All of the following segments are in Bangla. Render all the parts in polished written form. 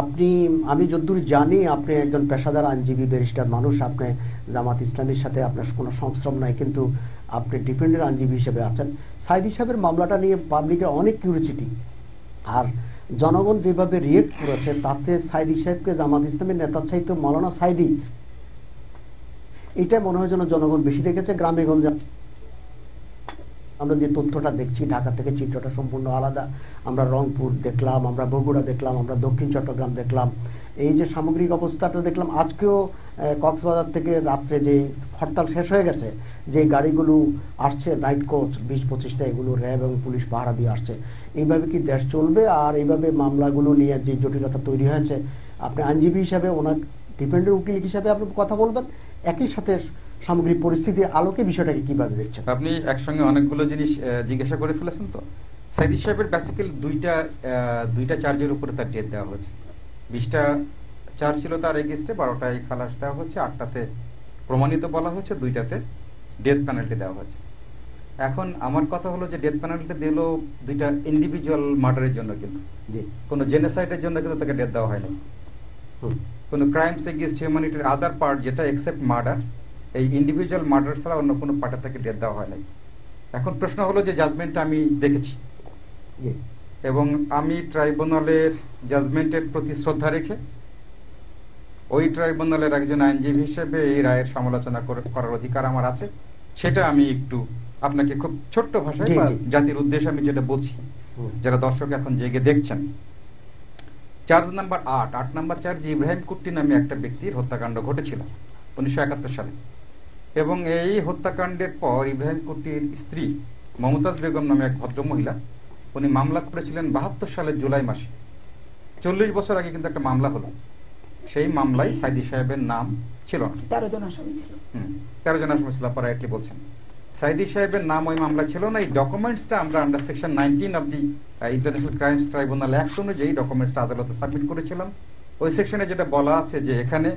আপনি, আমি যতদূর জানি আপনি একজন পেশাদার আইনজীবী, ব্যারিস্টার মানুষ, আপনি জামাত ইসলামীর সাথে আপনার কোনো সংস্রব নাই, কিন্তু আপনি ডিফেন্ডের আইনজীবী হিসেবে আছেন। সাইদী সাহেবের মামলাটা নিয়ে পাবলিকের অনেক কিউরিওসিটি, আর জনগণ যেভাবে রিয়েক্ট করেছে তাতে সাইদী সাহেবকে জামাত ইসলামের নেতা চাইতে মাওলানা সাইদী, এটা মনে হয় যেন জনগণ বেশি দেখেছে। গ্রামে গঞ্জে আমরা যে তথ্যটা দেখছি, ঢাকা থেকে চিত্রটা সম্পূর্ণ আলাদা। আমরা রংপুর দেখলাম, আমরা বগুড়া দেখলাম, আমরা দক্ষিণ চট্টগ্রাম দেখলাম, এই যে সামগ্রিক অবস্থাটা দেখলাম। আজকেও কক্সবাজার থেকে রাত্রে যে হরতাল শেষ হয়ে গেছে, যে গাড়িগুলো আসছে নাইট কোচ 20-25টা, এগুলো র্যাব এবং পুলিশ পাহারা দিয়ে আসছে। এইভাবে কি দেশ চলবে? আর এইভাবে মামলাগুলো নিয়ে যে জটিলতা তৈরি হয়েছে, আপনি আইনজীবী হিসাবে, ওনার ডিপেন্ডেন্ট উকিল হিসাবে আপনি কথা বলবেন, একই সাথে সামগ্রিক পরিস্থিতির আলোকে বিষয়টাকে কিভাবে দেখছেন? আপনি একসঙ্গে অনেকগুলো জিনিস জিজ্ঞাসা করে ফেলেছেন। তো সাইদী সাহেবের বেসিক্যালি দুইটা চার্জের উপরে তার ডেট দেওয়া হয়েছে। 20টা চার্জ ছিল তার এগেইনস্টে, 12টায় খালাস দেওয়া হচ্ছে, 8টাতে প্রমাণিত বলা হয়েছে, 2টাতে ডেথ পেনাল্টি দেওয়া হয়েছে। এখন আমার কথা হলো যে ডেথ পেনাল্টি দিল 2টা ইন্ডিভিজুয়াল মার্ডারের জন্য, কিন্তু কোনো জেনোসাইডের জন্য কিন্তু তাকে ডেথ দেওয়া হয়নি। কোনো ক্রাইমস এগেইনস্ট হিউম্যানিটির আদার পার্ট, যেটা এক্সেপ্ট মার্ডার, এই ইন্ডিভিজুয়াল মার্ডার ছাড়া অন্য কোনো পার্টে তাকে ডেথ দেওয়া হয় নাই। এখন প্রশ্ন হলো যে জাজমেন্টটা আমি দেখেছি এবং আমি ট্রাইব্যুনালের জাজমেন্টের প্রতি শ্রদ্ধা রেখে ওই ট্রাইব্যুনালের একজন আইনজীবী হিসেবে এই রায়ের সমালোচনা করার অধিকার আমার আছে। সেটা আমি একটু আপনাকে খুব ছোট্ট ভাষায় জাতির উদ্দেশ্যে আমি যেটা বলছি, যারা দর্শক এখন জেগে দেখছেন। চার্জ নাম্বার 8 নম্বর চার্জ, ইব্রাহিম কুট্টি নামে একটা ব্যক্তির হত্যাকাণ্ড ঘটেছিল 1971 সালে, এবং এই হত্যাকাণ্ডের পর ইব্রাহিম কুট্টির স্ত্রী মমতাজ বেগম নামে এক ভদ্র মহিলা, উনি মামলা করেছিলেন 72 সালের জুলাই মাসে। 40 বছর আগে কিন্তু একটা মামলা হলো। সেই মামলায় সাইদী সাহেবের নাম ছিল না। 13 জন আসামি ছিল। 13 জন আসামি ছিল, পরে বলছেন সাইদী সাহেবের নাম ওই মামলা ছিল না। এই ডকুমেন্টসটা আমরা under section 19 of the international crimes tribunal act অনুযায়ী ডকুমেন্টসটা আদালতে সাবমিট করেছিলাম। ওই সেকশনে যেটা বলা আছে যে এখানে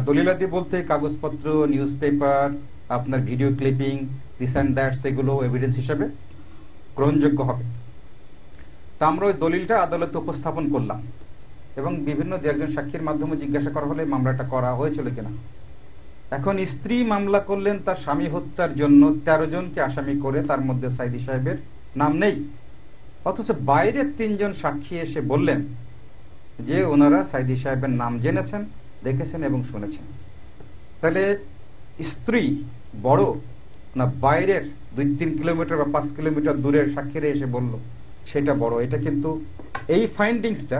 দলিলাদি বলতে কাগজপত্র, নিউজ পেপার, আপনার video clipping, this and that, সেগুলো এভিডেন্স হিসেবে গ্রহণযোগ্য হবে। তা আমরা ওই দলিলটা আদালতে উপস্থাপন করলাম এবং বিভিন্ন একজন সাক্ষীর মাধ্যমে জিজ্ঞাসা করা হলে মামলাটা করা হয়েছিল কিনা। এখন স্ত্রী মামলা করলেন তার স্বামী হত্যার জন্য 13 জনকে আসামি করে, তার মধ্যে সাইদী সাহেবের নাম নেই। অথচ বাইরের 3 জন সাক্ষী এসে বললেন যে ওনারা সাইদী সাহেবের নাম জেনেছেন, দেখেছেন এবং শুনেছেন। তাহলে স্ত্রী বড় না বাইরের 2-3 কিলোমিটার বা 5 কিলোমিটার দূরের সাক্ষীরা এসে বলল সেটা বড়? এটা কিন্তু এই ফাইন্ডিংসটা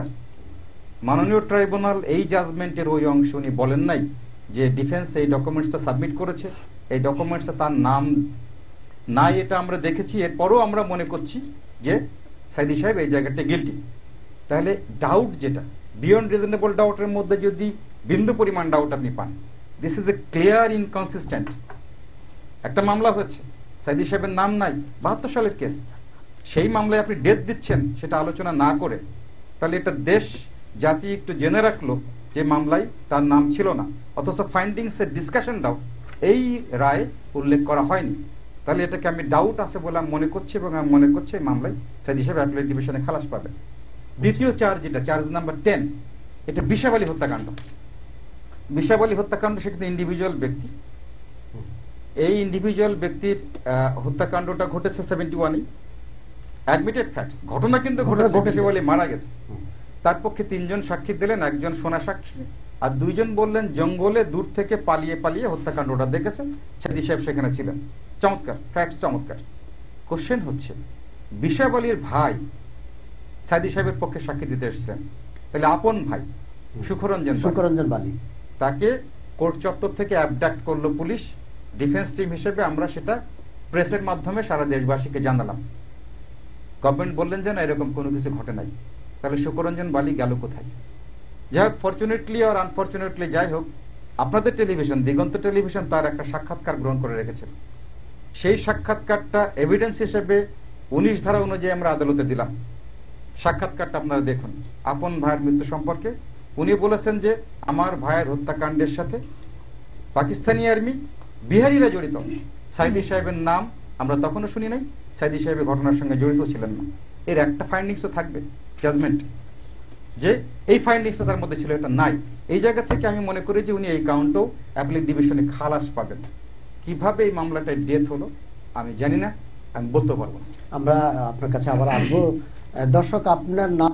মাননীয় ট্রাইব্যুনাল এই জাজমেন্টের ওই অংশ উনি বলেন নাই যে ডিফেন্স এই ডকুমেন্টসটা সাবমিট করেছে, এই ডকুমেন্টসে তার নাম নাই, এটা আমরা দেখেছি, এরপরও আমরা মনে করছি যে সাইদী সাহেব এই জায়গাটা গিল্টি। তাহলে ডাউট, যেটা বিয়ন্ড রিজনেবল ডাউটের মধ্যে যদি বিন্দু পরিমাণ ডাউট আপনি পান, this is a clear inconsistent. একটা মামলা হচ্ছে, সাইদী সাহেবের নাম নাই, 72 সালের কেস, সেই মামলায় আপনি ডেথ দিচ্ছেন সেটা আলোচনা না করে, তাহলে এটা দেশ জাতি একটু জেনে রাখলো যে মামলায় তার নাম ছিল না, অথচ ফাইন্ডিংস এর ডিসকাশন দাও এই রায় উল্লেখ করা হয়নি। তাহলে এটাকে আমি ডাউট আছে বলে আমি মনে করছি, এবং আমি মনে করছি এই মামলায় সাইদী সাহেব অ্যাপিলেট ডিভিশনে খালাস পাবে। দ্বিতীয় চার্জ, যেটা চার্জ নাম্বার 10, এটা বিশাব আলী হত্যাকাণ্ড। বিশাব আলী হত্যাকাণ্ড সে কিন্তু ইন্ডিভিজুয়াল ব্যক্তি। এই ইন্ডিভিজুয়াল ব্যক্তির হত্যাকাণ্ডটা ঘটেছে 71-এ, অ্যাডমিটেড ফ্যাক্টস, ঘটনা কিন্তু ঘটেছে, বিশাব আলী মারা গেছে। তার পক্ষে 3 জন সাক্ষী দিলেন, একজন সোনা সাক্ষী, আর 2 জন বললেন জঙ্গলে দূর থেকে পালিয়ে পালিয়ে হত্যাকাণ্ডটা দেখেছেন, সাইদী সাহেব সেখানে ছিলেন। চমৎকার ফ্যাক্টস, চমৎকার। কোশ্চেন হচ্ছে বিশাব আলীর ভাই সাইদী সাহেবের পক্ষে সাক্ষী দিতে এসেছিলেন, তাহলে আপন ভাই সুখরঞ্জন বালি, তাকে কোর্ট চত্বর থেকে অ্যাবডাক্ট করলো পুলিশ। ডিফেন্স টিম হিসেবে আমরা সেটা প্রেসের মাধ্যমে সারা দেশবাসীকে জানালাম। গভর্নমেন্ট বললেন যে না, এরকম কোনো কিছু ঘটে নাই। তাহলে সুখরঞ্জন বালি গেল কোথায়? যাই হোক, ফরচুনেটলি আর আনফরচুনেটলি যাই হোক, আপনাদের টেলিভিশন, দিগন্ত টেলিভিশন, তার একটা সাক্ষাৎকার গ্রহণ করে রেখেছিল। সেই সাক্ষাৎকারটা এভিডেন্স হিসেবে 19 ধারা অনুযায়ী আমরা আদালতে দিলাম। সাক্ষাৎকারটা আপনারা দেখুন। আপন ভাইয়ের মৃত্যু সম্পর্কে উনি বলেছেন যে আমার ভাইয়ের হত্যাকাণ্ডের সাথে পাকিস্তানি আর্মি, বিহারিরা জড়িত। সাইদী সাহেবের নাম আমরা তখনও শুনি নাই, সাইদী সাহেবের ঘটনার সঙ্গে জড়িত ছিলেন না। এর একটা ফাইন্ডিংসও থাকবে জাজমেন্ট। যে এই ফাইন্ডিংসটা তার মধ্যে ছিল, এটা নাই। এই জায়গা থেকে আমি মনে করি যে উনি এই কাউন্টেও অ্যাপিলেট ডিভিশনে খালাস পাবেন। কিভাবে এই মামলাটায় ডেথ হলো আমি জানি না, আমি বলতে পারবো না। আমরা আপনার কাছে আবার আসবো। দর্শক, আপনার নাম